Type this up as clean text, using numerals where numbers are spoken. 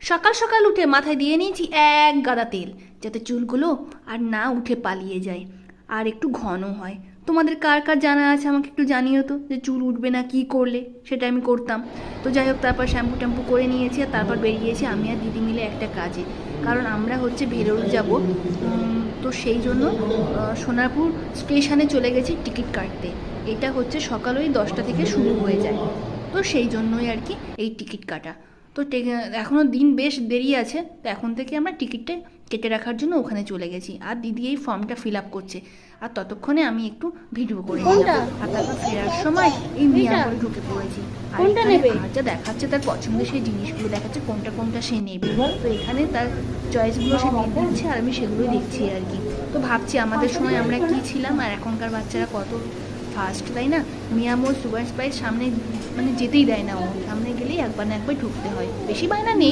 সকাল সকাল উঠে মাথায় দিয়ে নিয়েছি এক গাদা তেল, যাতে চুলগুলো আর না উঠে পালিয়ে যায় আর একটু ঘন হয়। তোমাদের কার কার জানা আছে আমাকে একটু জানিও তো, যে চুল উঠবে না কি করলে সেটা আমি করতাম। তো যাই হোক, তারপর শ্যাম্পু ট্যাম্পু করে নিয়েছি আর তারপর বেরিয়েছি আমি আর দিদি মিলে একটা কাজে। কারণ আমরা হচ্ছে ভেলোর যাব, তো সেই জন্য সোনারপুর স্টেশনে চলে গেছি টিকিট কাটতে। এটা হচ্ছে সকাল ওই 10টা থেকে শুরু হয়ে যায়, তো সেই জন্যই আর কি এই টিকিট কাটা। তো এখনও দিন বেশ দেরি আছে, তো এখন থেকে আমরা টিকিটটা কেটে রাখার জন্য ওখানে চলে গেছি। আর দিদি এই ফর্মটা ফিল আপ করছে, আর ততক্ষণে আমি একটু ভিডিও করে নিলাম। আর তারপর ফেরার সময় এই মিয়ামলে ঢুকে পড়েছি। আর এখানে যা দেখাচ্ছে তার পছন্দের সেই জিনিসগুলো দেখাচ্ছে, কোনটা কোনটা সে নেবে। তো এখানে তার চয়েসগুলো সে নিয়ে দিচ্ছে আর আমি সেগুলোই দেখছি আর কি। তো ভাবছি আমাদের সময় আমরা কি ছিলাম আর এখনকার বাচ্চারা কত ফার্স্ট, তাই না? মিয়ামোর সুপার স্পাইস সামনে মানে যেতেই দেয় না, ও সামনে গেলেই একবার না একবার ঢুকতে হয়, বেশি বায়না নেই।